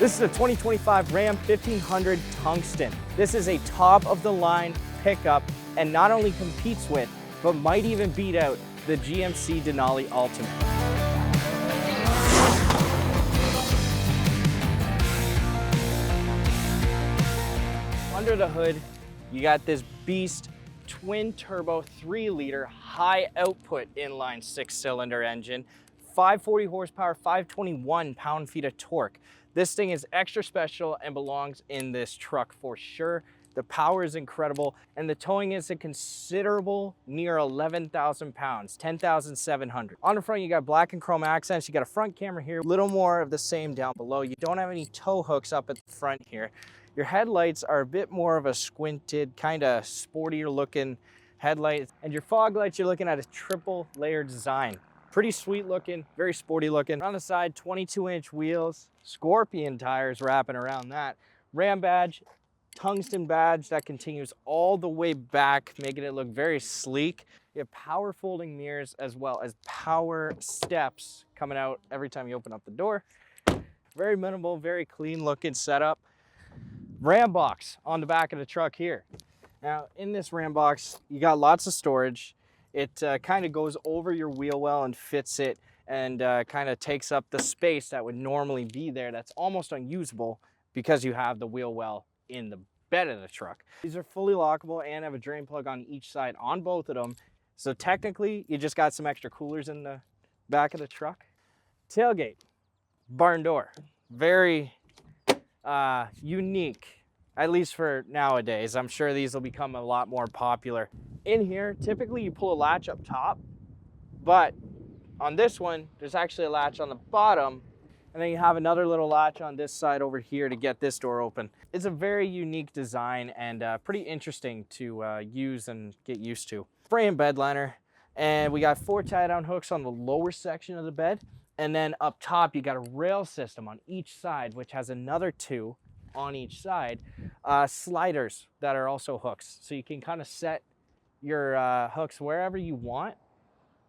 This is a 2025 Ram 1500 Tungsten. This is a top-of-the-line pickup and not only competes with, but might even beat out the GMC Denali Ultimate. Under the hood, you got this beast twin turbo 3-liter high output inline 6-cylinder engine, 540 horsepower, 521 pound-feet of torque. This thing is extra special and belongs in this truck for sure. The power is incredible and the towing is a considerable near 11,000 pounds, 10,700. On the front, you got black and chrome accents. You got a front camera here, a little more of the same down below. You don't have any tow hooks up at the front here. Your headlights are a bit more of a squinted, kind of sportier looking headlights. And your fog lights, you're looking at a triple layer design. Pretty sweet looking, very sporty looking. On the side, 22-inch wheels, Scorpion tires wrapping around that. Ram badge, tungsten badge that continues all the way back, making it look very sleek. You have power folding mirrors as well as power steps coming out every time you open up the door. Very minimal, very clean looking setup. Ram box on the back of the truck here. Now in this Ram box, you got lots of storage. It kind of goes over your wheel well and fits it and kind of takes up the space that would normally be there that's almost unusable because you have the wheel well in the bed of the truck. These are fully lockable and have a drain plug on each side on both of them. So technically, you just got some extra coolers in the back of the truck. Tailgate, barn door, very unique, at least for nowadays. I'm sure these will become a lot more popular. In here, typically you pull a latch up top, but on this one, there's actually a latch on the bottom, and then you have another little latch on this side over here to get this door open. It's a very unique design and pretty interesting to use and get used to. Frame bed liner, and we got 4 tie-down hooks on the lower section of the bed, and then up top you got a rail system on each side, which has another 2 on each side, sliders that are also hooks, so you can kind of set your hooks wherever you want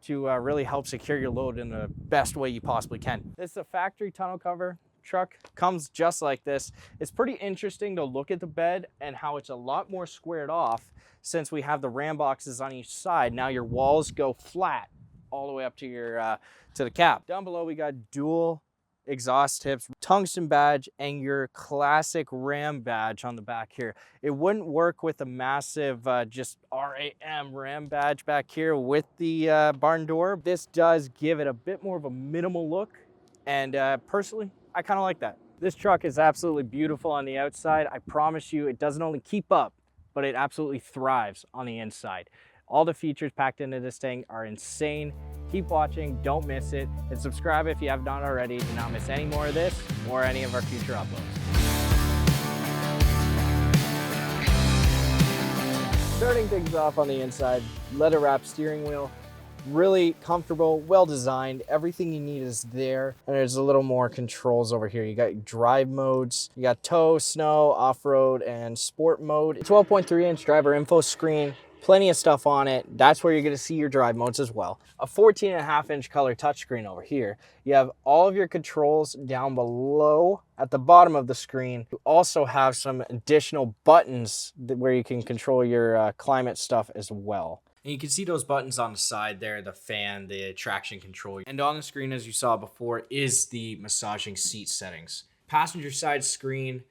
to really help secure your load in the best way you possibly can. This is a factory tonneau cover truck, comes just like this. It's pretty interesting to look at the bed and how it's a lot more squared off since we have the Ram boxes on each side. Now your walls go flat all the way up to your to the cab. Down below we got dual exhaust tips, tungsten badge, and your classic Ram badge on the back here. It wouldn't work with a massive just RAM Ram badge back here with the barn door. This does give it a bit more of a minimal look, and personally, I kind of like that. This truck is absolutely beautiful on the outside. I promise you, it doesn't only keep up, but it absolutely thrives on the inside. All the features packed into this thing are insane. Keep watching, don't miss it, and subscribe if you have not already to not miss any more of this or any of our future uploads. Starting things off on the inside, leather wrapped steering wheel. Really comfortable, well designed. Everything you need is there. And there's a little more controls over here. You got drive modes, you got tow, snow, off-road, and sport mode. 12.3-inch driver info screen. Plenty of stuff on it. That's where you're going to see your drive modes as well. A 14.5-inch color touchscreen over here. You have all of your controls down below at the bottom of the screen. You also have some additional buttons where you can control your climate stuff as well. And you can see those buttons on the side there, the fan, the traction control. And on the screen, as you saw before, is the massaging seat settings. Passenger side screen,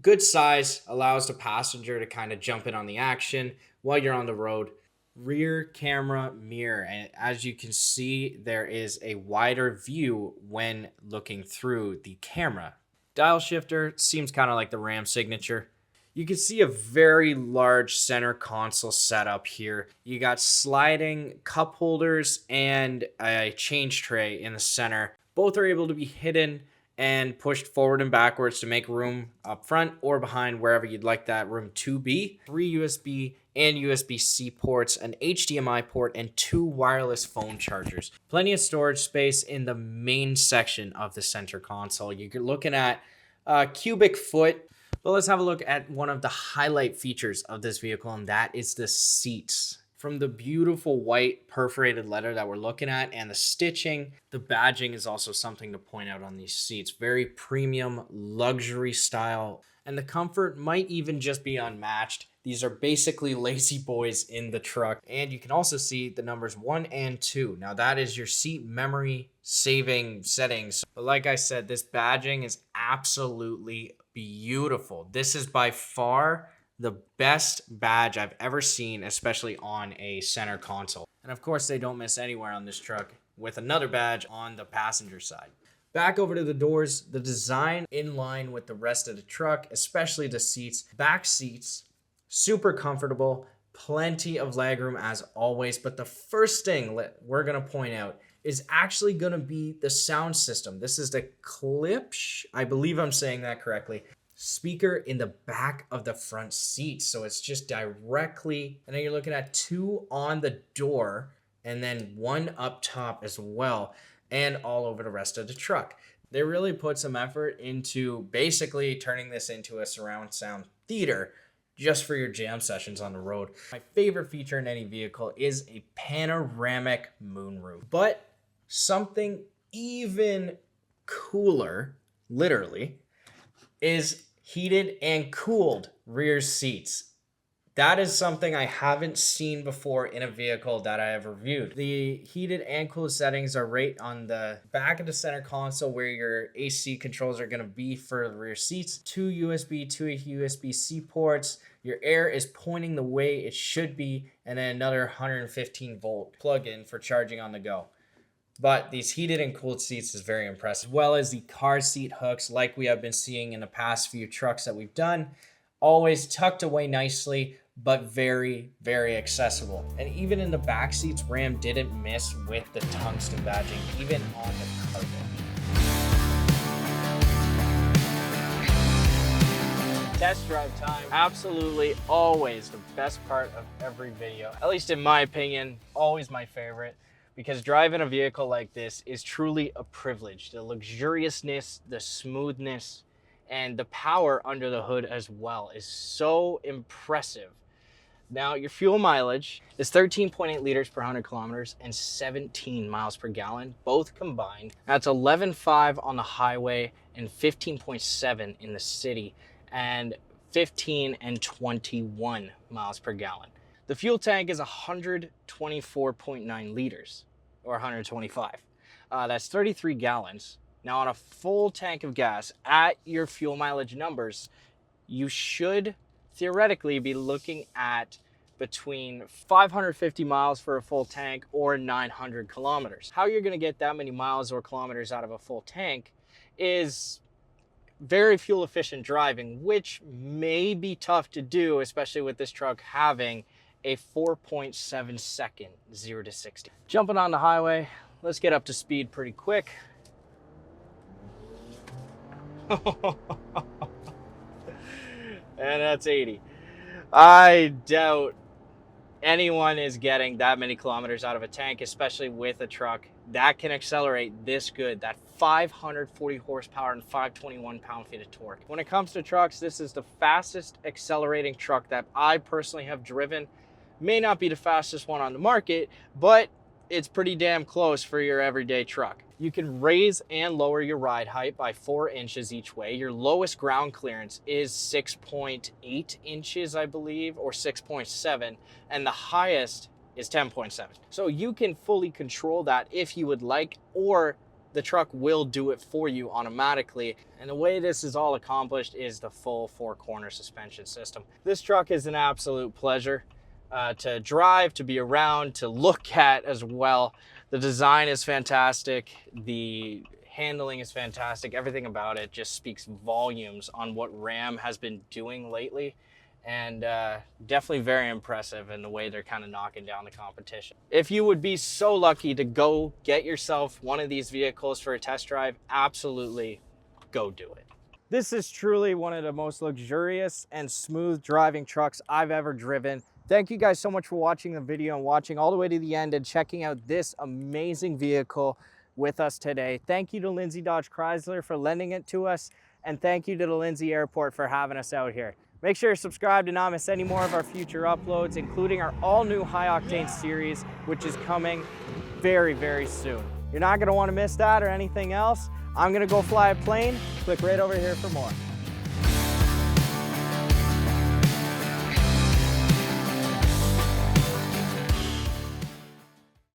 good size, allows the passenger to kind of jump in on the action while you're on the road. Rear camera mirror, and as you can see, there is a wider view when looking through the camera. Dial shifter seems kind of like the Ram signature. You can see a very large center console setup here. You got sliding cup holders and a change tray in the center. Both are able to be hidden and pushed forward and backwards to make room up front or behind, wherever you'd like that room to be. 3 USB and USB-C ports, an HDMI port, and 2 wireless phone chargers. Plenty of storage space in the main section of the center console. You're looking at a cubic foot. But let's have a look at one of the highlight features of this vehicle, and that is the seats. From the beautiful white perforated leather that we're looking at and the stitching, the badging is also something to point out on these seats. Very premium, luxury style, and the comfort might even just be unmatched. These are basically lazy boys in the truck. And you can also see the numbers 1 and 2. Now that is your seat memory saving settings. But like I said, this badging is absolutely beautiful. This is by far the best badge I've ever seen, especially on a center console. And of course, they don't miss anywhere on this truck with another badge on the passenger side. Back over to the doors, the design in line with the rest of the truck, especially the seats. Back seats, super comfortable, plenty of legroom as always. But the first thing we're gonna point out is actually gonna be the sound system. This is the Klipsch, I believe I'm saying that correctly, speaker in the back of the front seat. So it's just directly, and then you're looking at 2 on the door and then 1 up top as well, and all over the rest of the truck. They really put some effort into basically turning this into a surround sound theater just for your jam sessions on the road. My favorite feature in any vehicle is a panoramic moonroof, but something even cooler, literally, is heated and cooled rear seats. That is something I haven't seen before in a vehicle that I have reviewed. The heated and cooled settings are right on the back of the center console where your AC controls are going to be for the rear seats. 2 USB, 2 USB-C ports. Your air is pointing the way it should be, and then another 115 volt plug-in for charging on the go. But these heated and cooled seats is very impressive, as well as the car seat hooks like we have been seeing in the past few trucks that we've done. Always tucked away nicely, but very, very accessible. And even in the back seats, Ram didn't miss with the tungsten badging, even on the carpet. Test drive time. Absolutely always the best part of every video, at least in my opinion, always my favorite. Because driving a vehicle like this is truly a privilege. The luxuriousness, the smoothness, and the power under the hood as well is so impressive. Now, your fuel mileage is 13.8 liters per 100 kilometers and 17 miles per gallon, both combined. That's 11.5 on the highway and 15.7 in the city, and 15 and 21 miles per gallon. The fuel tank is 124.9 liters, or 125. That's 33 gallons. Now, on a full tank of gas at your fuel mileage numbers, you should theoretically be looking at between 550 miles for a full tank or 900 kilometers. How you're going to get that many miles or kilometers out of a full tank is very fuel efficient driving, which may be tough to do, especially with this truck having a 4.7 second 0 to 60. Jumping on the highway, let's get up to speed pretty quick. And that's 80. I doubt anyone is getting that many kilometers out of a tank, especially with a truck that can accelerate this good, that 540 horsepower and 521 pound-feet of torque. When it comes to trucks, this is the fastest accelerating truck that I personally have driven. May not be the fastest one on the market, but it's pretty damn close for your everyday truck. You can raise and lower your ride height by 4 inches each way. Your lowest ground clearance is 6.8 inches, I believe, or 6.7, and the highest is 10.7. So you can fully control that if you would like, or the truck will do it for you automatically. And the way this is all accomplished is the full 4-corner suspension system. This truck is an absolute pleasure to drive, to be around, to look at as well. The design is fantastic. The handling is fantastic. Everything about it just speaks volumes on what Ram has been doing lately. And definitely very impressive in the way they're kind of knocking down the competition. If you would be so lucky to go get yourself one of these vehicles for a test drive, absolutely go do it. This is truly one of the most luxurious and smooth driving trucks I've ever driven. Thank you guys so much for watching the video and watching all the way to the end and checking out this amazing vehicle with us today. Thank you to Lindsay Dodge Chrysler for lending it to us, and thank you to the Lindsay Airport for having us out here. Make sure you're subscribed to not miss any more of our future uploads, including our all-new high-octane series, which is coming very, very soon. You're not going to want to miss that or anything else. I'm going to go fly a plane. Click right over here for more.